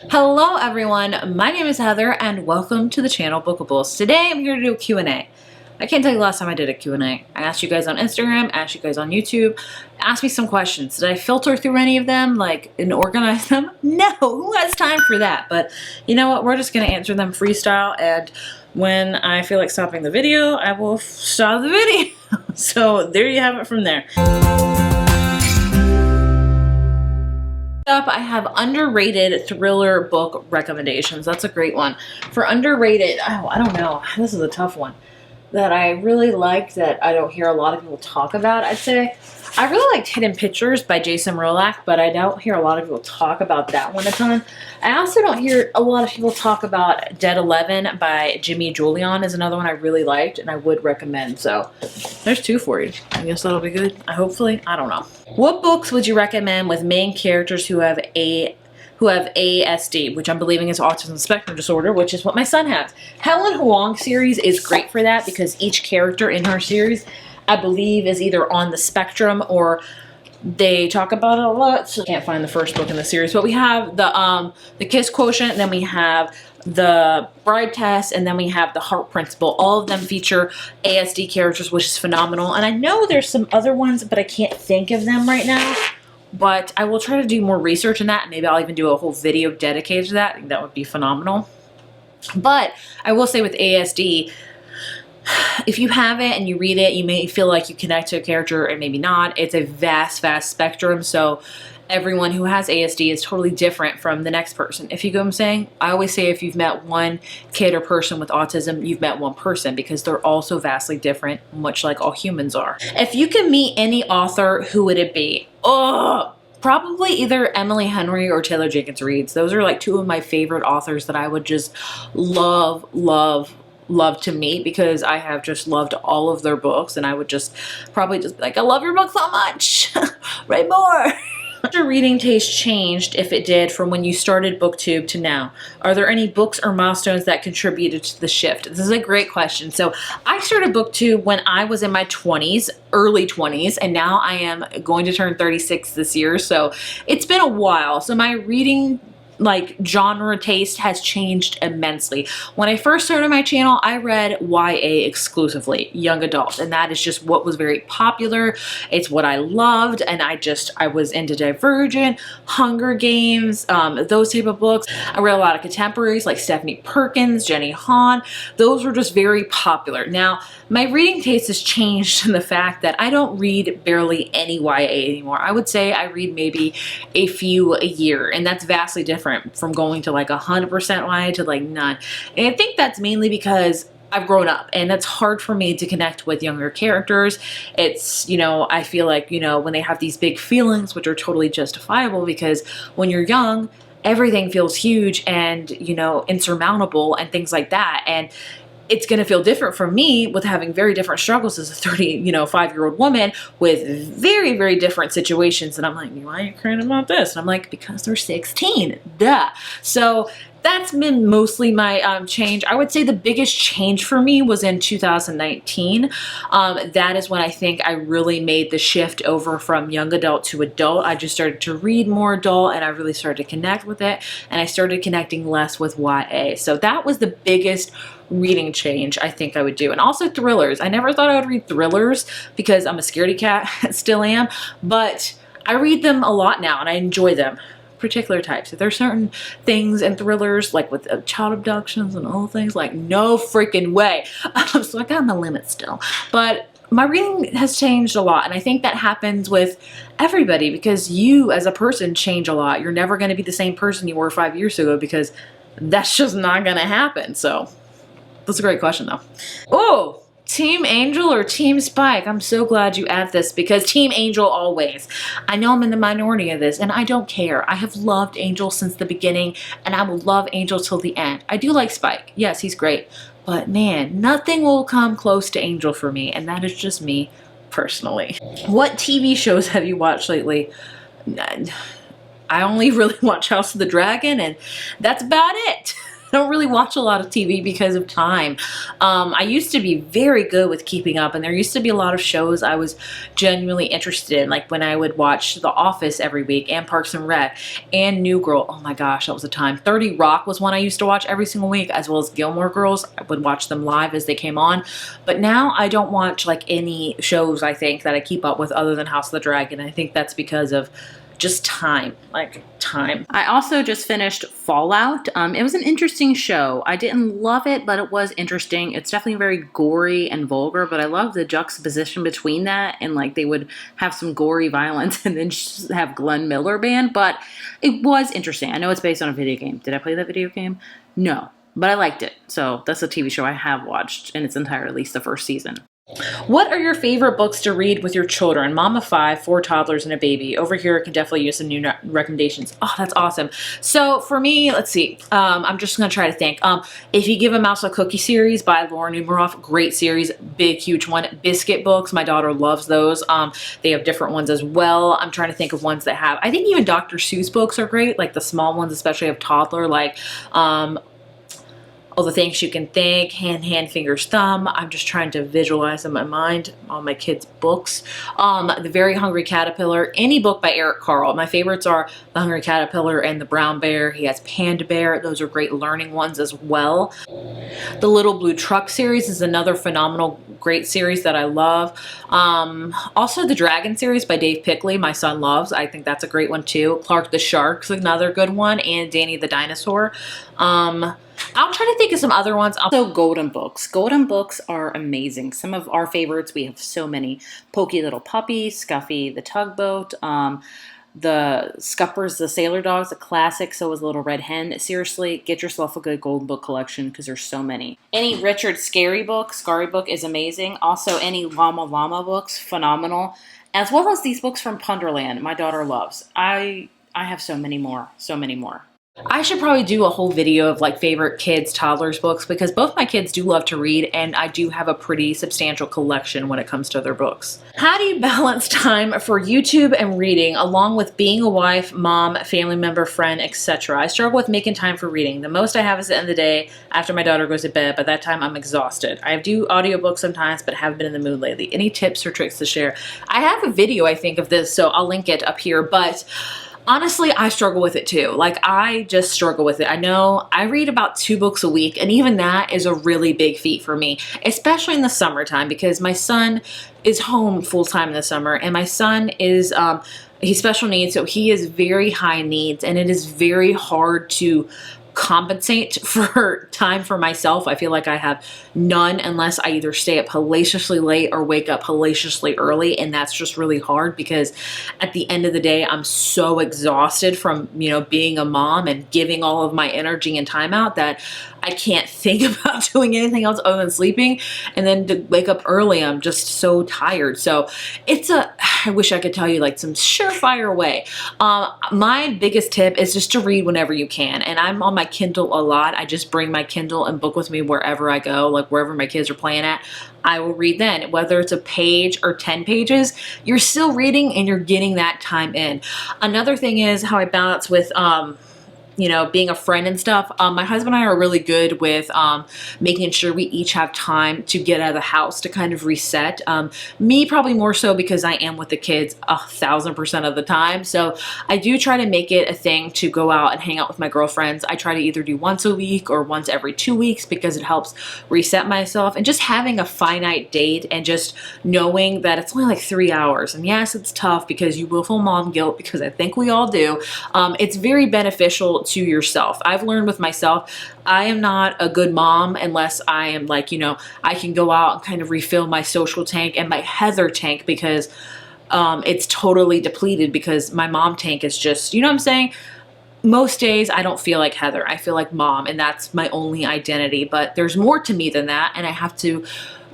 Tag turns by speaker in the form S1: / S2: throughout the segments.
S1: Hello everyone, my name is Heather and welcome to the channel Bookables. Today I'm here to do a Q&A. I can't tell you last time I did a Q&A. I asked you guys on Instagram, asked you guys on YouTube, asked me some questions. Did I filter through any of them, and organize them? No, who has time for that? But you know what, we're just gonna answer them freestyle, and when I feel like stopping the video, I will stop the video. So there you have it from there. Up, I have underrated thriller book recommendations. That's a great one. For underrated, I don't know. This is a tough one that I really like that I don't hear a lot of people talk about, I'd say. I really liked Hidden Pictures by Jason Mrolak, but I don't hear a lot of people talk about that one a ton. I also don't hear a lot of people talk about Dead 11 by Jimmy Julian is another one I really liked and I would recommend. So there's two for you. I guess that'll be good. Hopefully, I don't know. What books would you recommend with main characters who have ASD, which I'm believing is autism spectrum disorder, which is what my son has. Helen Huang series is great for that because each character in her series, I believe, is either on the spectrum or they talk about it a lot. So I can't find the first book in the series, but we have the KISS Quotient, and then we have the Bride Test, and then we have the Heart Principle. All of them feature ASD characters, which is phenomenal. And I know there's some other ones, but I can't think of them right now. But I will try to do more research on that, and maybe I'll even do a whole video dedicated to that. I think that would be phenomenal. But I will say with ASD, if you have it and you read it, you may feel like you connect to a character and maybe not. It's a vast spectrum, so everyone who has ASD is totally different from the next person. If you go what I'm saying, I always say if you've met one kid or person with autism, you've met one person because they're all so vastly different, much like all humans are. If you could meet any author, who would it be? Oh, probably either Emily Henry or Taylor Jenkins Reid. Those are like two of my favorite authors that I would just love to meet because I have just loved all of their books, and I would just probably just be like, I love your book so much. Write more. Has your reading taste changed, if it did, from when you started BookTube to now? Are there any books or milestones that contributed to the shift? This is a great question. So I started BookTube when I was in my 20s, early 20s, and now I am going to turn 36 this year. So it's been a while. So my reading genre taste has changed immensely. When I first started my channel, I read YA exclusively, young adult, and that is just what was very popular. It's what I loved, and I was into Divergent, Hunger Games, those type of books. I read a lot of contemporaries like Stephanie Perkins, Jenny Han. Those were just very popular. Now, my reading taste has changed in the fact that I don't read barely any YA anymore. I would say I read maybe a few a year, and that's vastly different from going to like 100% YA to like none. And I think that's mainly because I've grown up, and it's hard for me to connect with younger characters. It's, I feel like, when they have these big feelings, which are totally justifiable, because when you're young, everything feels huge and, insurmountable and things like that. And it's going to feel different for me with having very different struggles as a 5-year-old woman with very, very different situations. And I'm like, why are you crying about this? And I'm like, because they're 16, duh. So that's been mostly my change. I would say the biggest change for me was in 2019. That is when I think I really made the shift over from young adult to adult. I just started to read more adult, and I really started to connect with it, and I started connecting less with YA. So that was the biggest reading change I think I would do. And also thrillers. I never thought I would read thrillers because I'm a scaredy cat, still am, but I read them a lot now and I enjoy them. Particular types. If there's certain things in thrillers, like with child abductions and all things, like no freaking way. So I got my limit still. But my reading has changed a lot, and I think that happens with everybody because you as a person change a lot. You're never going to be the same person you were 5 years ago because that's just not going to happen. So that's a great question though. Oh, Team Angel or Team Spike? I'm so glad you add this because Team Angel always. I know I'm in the minority of this and I don't care. I have loved Angel since the beginning and I will love Angel till the end. I do like Spike. Yes, he's great. But man, nothing will come close to Angel for me, and that is just me personally. What TV shows have you watched lately? I only really watch House of the Dragon, and that's about it. don't really watch a lot of TV because of time. I used to be very good with keeping up, and there used to be a lot of shows I was genuinely interested in, like when I would watch The Office every week, and Parks and Rec, and New Girl. Oh my gosh, that was a time. 30 Rock was one I used to watch every single week, as well as Gilmore Girls. I would watch them live as they came on. But now I don't watch like any shows, I think, that I keep up with other than House of the Dragon. I think that's because of just time, like time. I also just finished Fallout. It was an interesting show. I didn't love it, but it was interesting. It's definitely very gory and vulgar, but I love the juxtaposition between that, and like they would have some gory violence and then just have Glenn Miller band, but it was interesting. I know it's based on a video game. Did I play that video game? No, but I liked it. So that's a TV show I have watched in its entirety, at least the first season. What are your favorite books to read with your children? Mom of 5, 4 toddlers, and a baby. Over here, I can definitely use some new recommendations. Oh, that's awesome. So for me, let's see. I'm just going to try to think. If You Give a Mouse a Cookie series by Laura Numeroff, great series, big, huge one. Biscuit books, my daughter loves those. They have different ones as well. I'm trying to think of ones that have, I think even Dr. Seuss books are great, like the small ones, especially of toddler, like, All the Things You Can Think, Hand, Fingers, Thumb. I'm just trying to visualize in my mind all my kids' books. The Very Hungry Caterpillar, any book by Eric Carle. My favorites are The Hungry Caterpillar and The Brown Bear. He has Panda Bear. Those are great learning ones as well. The Little Blue Truck series is another phenomenal, great series that I love. Also the Dragon series by Dave Pickley, my son loves. I think that's a great one too. Clark the Shark's another good one, and Danny the Dinosaur. I'll try to think of some other ones. Also, Golden Books. Golden Books are amazing. Some of our favorites, we have so many. Pokey Little Puppy, Scuffy the Tugboat, the Scuppers, the Sailor Dogs, a classic, so is Little Red Hen. Seriously, get yourself a good Golden Book collection because there's so many. Any Richard Scarry book is amazing. Also, any Llama Llama books, phenomenal. As well as these books from Punderland, my daughter loves. I have so many more, so many more. I should probably do a whole video of like favorite kids, toddlers books, because both my kids do love to read, and I do have a pretty substantial collection when it comes to their books. How do you balance time for YouTube and reading along with being a wife, mom, family member, friend, etc.? I struggle with making time for reading. The most I have is at the end of the day after my daughter goes to bed. By that time, I'm exhausted. I do audiobooks sometimes, but haven't been in the mood lately. Any tips or tricks to share? I have a video, I think, of this, so I'll link it up here, but honestly, I struggle with it too. Like, I just struggle with it. I know I read about 2 books a week, and even that is a really big feat for me, especially in the summertime, because my son is home full time in the summer, and my son is, he's special needs, so he is very high needs, and it is very hard to compensate for time for myself. I feel like I have none unless I either stay up hellaciously late or wake up hellaciously early, and that's just really hard because at the end of the day, I'm so exhausted from, you know, being a mom and giving all of my energy and time out that I can't think about doing anything else other than sleeping. And then to wake up early, I'm just so tired. So it's I wish I could tell you like some surefire way. My biggest tip is just to read whenever you can. And I'm on my Kindle a lot. I just bring my Kindle and book with me wherever I go, like wherever my kids are playing at. I will read then. Whether it's a page or 10 pages, you're still reading and you're getting that time in. Another thing is how I balance with, you know, being a friend and stuff. My husband and I are really good with making sure we each have time to get out of the house to kind of reset. Me probably more so because I am with the kids 1,000% of the time. So I do try to make it a thing to go out and hang out with my girlfriends. I try to either do once a week or once every 2 weeks because it helps reset myself, and just having a finite date and just knowing that it's only like 3 hours. And yes, it's tough because you will feel mom guilt, because I think we all do. It's very beneficial to yourself. I've learned with myself, I am not a good mom unless I am like, you know, I can go out and kind of refill my social tank and my Heather tank, because it's totally depleted because my mom tank is just, you know what I'm saying? Most days I don't feel like Heather. I feel like mom, and that's my only identity. But there's more to me than that, and I have to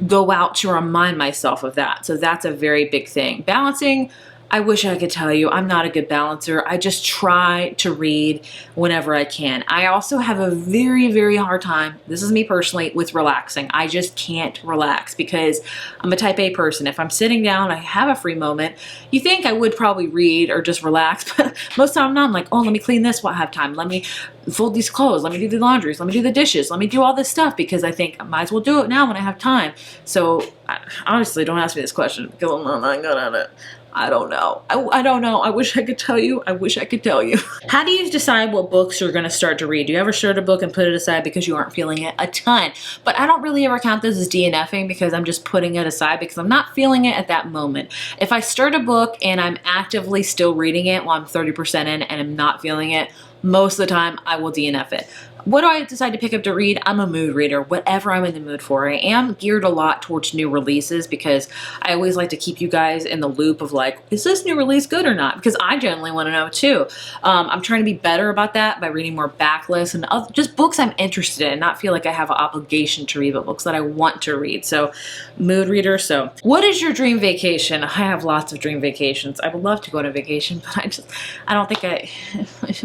S1: go out to remind myself of that. So that's a very big thing. Balancing, I wish I could tell you I'm not a good balancer. I just try to read whenever I can. I also have a very, very hard time, this is me personally, with relaxing. I just can't relax because I'm a type A person. If I'm sitting down, I have a free moment, you think I would probably read or just relax, but most of the time I'm not. I'm like, oh, let me clean this while I have time. Let me fold these clothes. Let me do the laundries. Let me do the dishes. Let me do all this stuff because I think I might as well do it now when I have time. So honestly, don't ask me this question because I'm not good at it. I don't know. I don't know. I wish I could tell you. I wish I could tell you. How do you decide what books you're going to start to read? Do you ever start a book and put it aside because you aren't feeling it? A ton. But I don't really ever count this as DNFing because I'm just putting it aside because I'm not feeling it at that moment. If I start a book and I'm actively still reading it while I'm 30% in and I'm not feeling it, most of the time I will DNF it. What do I decide to pick up to read? I'm a mood reader, whatever I'm in the mood for. I am geared a lot towards new releases because I always like to keep you guys in the loop of like, is this new release good or not? Because I generally want to know too. I'm trying to be better about that by reading more backlists and just books I'm interested in, not feel like I have an obligation to read, but books that I want to read. So mood reader. So what is your dream vacation? I have lots of dream vacations. I would love to go on a vacation, but I don't think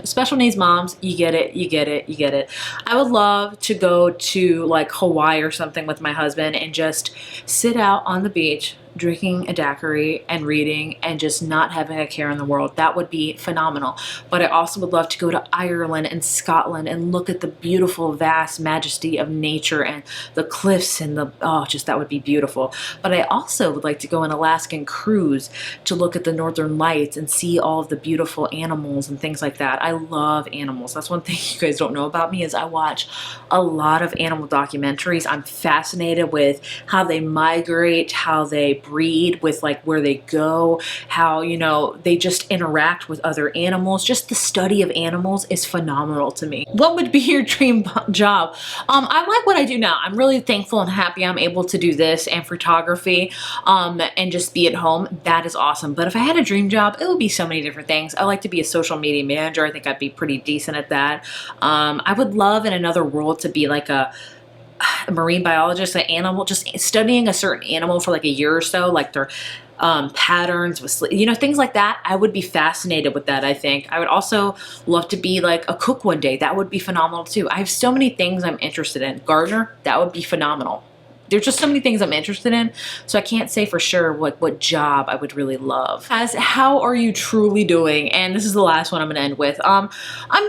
S1: special needs moms, you get it, you get it, you get it. I would love to go to like Hawaii or something with my husband and just sit out on the beach drinking a daiquiri and reading and just not having a care in the world. That would be phenomenal. But I also would love to go to Ireland and Scotland and look at the beautiful vast majesty of nature and the cliffs and that would be beautiful. But I also would like to go on an Alaskan cruise to look at the northern lights and see all of the beautiful animals and things like that. I love animals. That's one thing you guys don't know about me is I watch a lot of animal documentaries. I'm fascinated with how they migrate, how they breed, with like where they go, how, you know, they just interact with other animals. Just the study of animals is phenomenal to me. What would be your dream job? I like what I do now. I'm really thankful and happy I'm able to do this and photography and just be at home. That is awesome. But if I had a dream job, it would be so many different things. I like to be a social media manager. I think I'd be pretty decent at that. I would love in another world to be like a marine biologist, an animal, just studying a certain animal for like a year or so, like their patterns with sleep, you know, things like that. I would be fascinated with that. I think I would also love to be like a cook one day. That would be phenomenal too. I have so many things I'm interested in. Gardener, that would be phenomenal. There's just so many things I'm interested in, so I can't say for sure what job I would really love. How are you truly doing? And this is the last one I'm gonna end with. I'm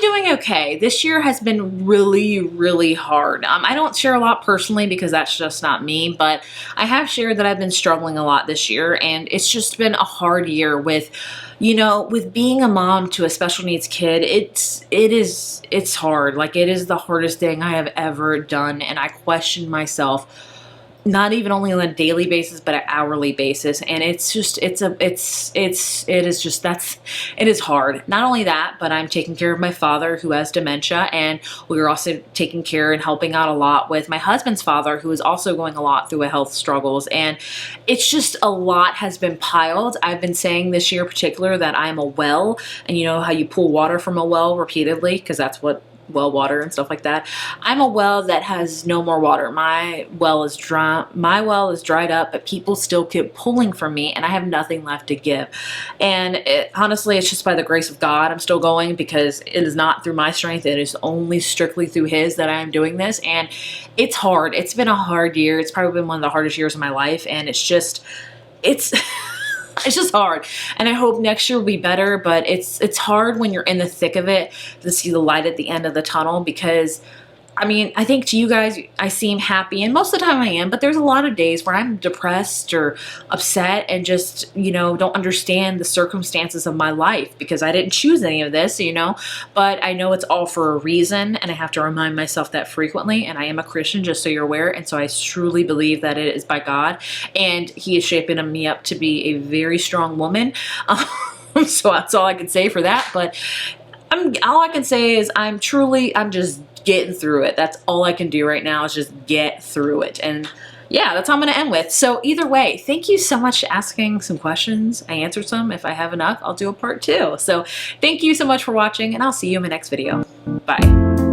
S1: doing okay. This year has been really, really hard. I don't share a lot personally because that's just not me, but I have shared that I've been struggling a lot this year, and it's just been a hard year with, you know, with being a mom to a special needs kid. It's hard. Like, it is the hardest thing I have ever done, and I question myself, not even only on a daily basis, but an hourly basis. And it's just, it is hard. Not only that, but I'm taking care of my father who has dementia. And we were also taking care and helping out a lot with my husband's father, who is also going a lot through health struggles. And it's just a lot has been piled. I've been saying this year in particular that I'm a well, and you know how you pull water from a well repeatedly, because that's what well water and stuff like that. I'm a well that has no more water. My well is dry. My well is dried up, but people still keep pulling from me, and I have nothing left to give. And honestly, it's just by the grace of God I'm still going, because it is not through my strength. It is only strictly through His that I am doing this. And it's hard. It's been a hard year. It's probably been one of the hardest years of my life, and it's just it's just hard, and I hope next year will be better. But it's hard when you're in the thick of it to see the light at the end of the tunnel, because I mean, I think to you guys, I seem happy, and most of the time I am, but there's a lot of days where I'm depressed or upset and just, you know, don't understand the circumstances of my life, because I didn't choose any of this, you know, but I know it's all for a reason, and I have to remind myself that frequently. And I am a Christian, just so you're aware, and so I truly believe that it is by God, and He is shaping me up to be a very strong woman. So that's all I can say for that. But all I can say is I'm just getting through it. That's all I can do right now, is just get through it. And yeah, that's how I'm going to end with. So either way, thank you so much for asking some questions. I answered some. If I have enough, I'll do a part 2. So thank you so much for watching, and I'll see you in my next video. Bye.